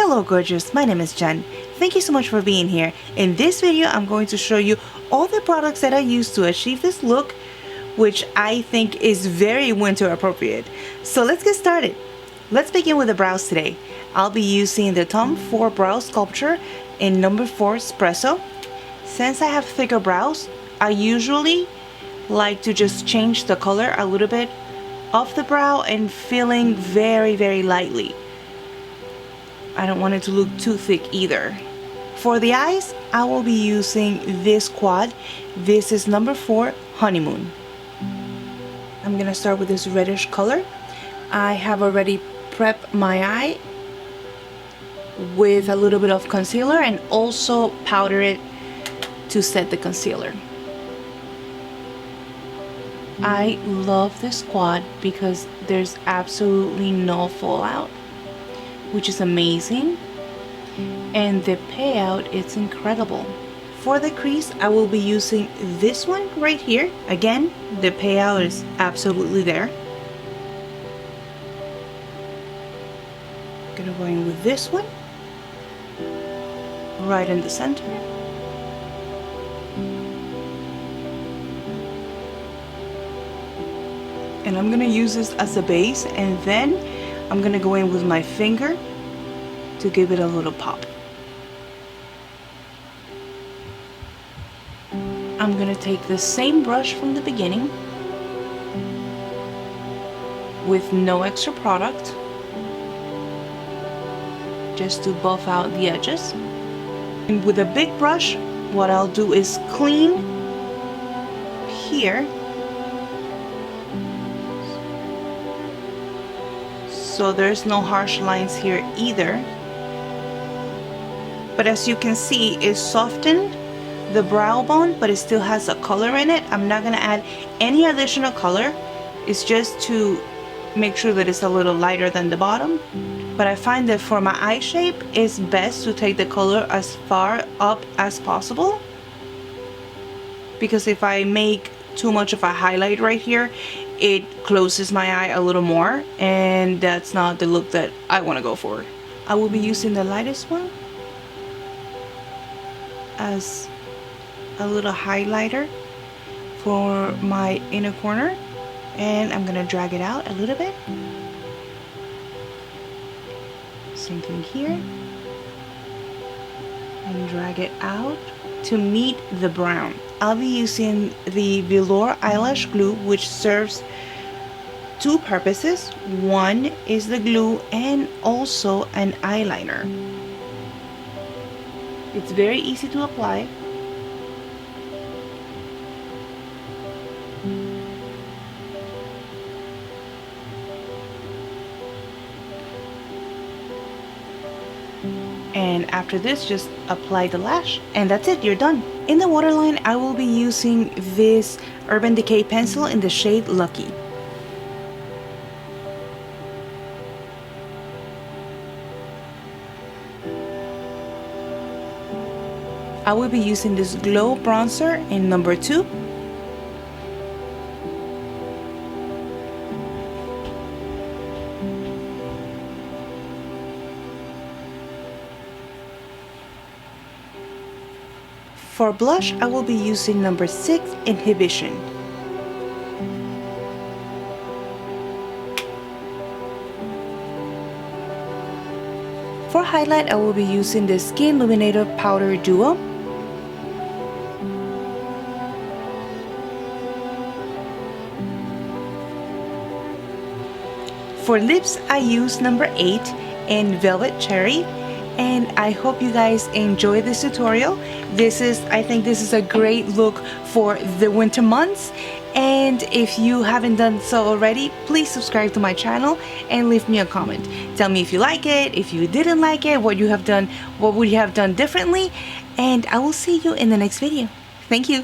Hello gorgeous, my name is Jen. Thank you so much for being here. In this video, I'm going to show you all the products that I use to achieve this look, which I think is very winter appropriate. So let's get started. Let's begin with the brows today. I'll be using the Tom Ford Brow Sculpture in number 4 Espresso. Since I have thicker brows, I usually like to just change the color a little bit of the brow and filling very lightly. I don't want it to look too thick either. For the eyes, I will be using this quad. This is number 4 Honeymoon. I'm gonna start with this reddish color. I have already prepped my eye with a little bit of concealer and also powder it to set the concealer. I love this quad because there's absolutely no fallout, which is amazing, and the payout is incredible. For the crease, I will be using this one right here. Again, the payout is absolutely there. Gonna go in with this one right in the center. And I'm gonna use this as a base, and then I'm gonna go in with my finger to give it a little pop. I'm gonna take the same brush from the beginning with no extra product, just to buff out the edges. And with a big brush, what I'll do is clean here, so there's no harsh lines here either. But as you can see, it softened the brow bone, but it still has a color in it. I'm not gonna add any additional color. It's just to make sure that it's a little lighter than the bottom. But I find that for my eye shape, it's best to take the color as far up as possible, because if I make too much of a highlight right here, it closes my eye a little more, and that's not the look that I want to go for. I will be using the lightest one as a little highlighter for my inner corner, and I'm gonna drag it out a little bit. Same thing here, and drag it out to meet the brown. I'll be using the Velour eyelash glue, which serves two purposes. One is the glue and also an eyeliner. It's very easy to apply. And after this, just apply the lash, and that's it, you're done. In the waterline, I will be using this Urban Decay pencil in the shade Lucky. I will be using this Glow bronzer in number 2. For blush, I will be using number 6 Inhibition. For highlight, I will be using the Skin Illuminator Powder Duo. For lips, I use number 8 in Velvet Cherry. And I hope you guys enjoy this tutorial. I think this is a great look for the winter months. And if you haven't done so already, please subscribe to my channel and leave me a comment. Tell me if you like it, if you didn't like it, what would you have done differently. And I will see you in the next video. Thank you.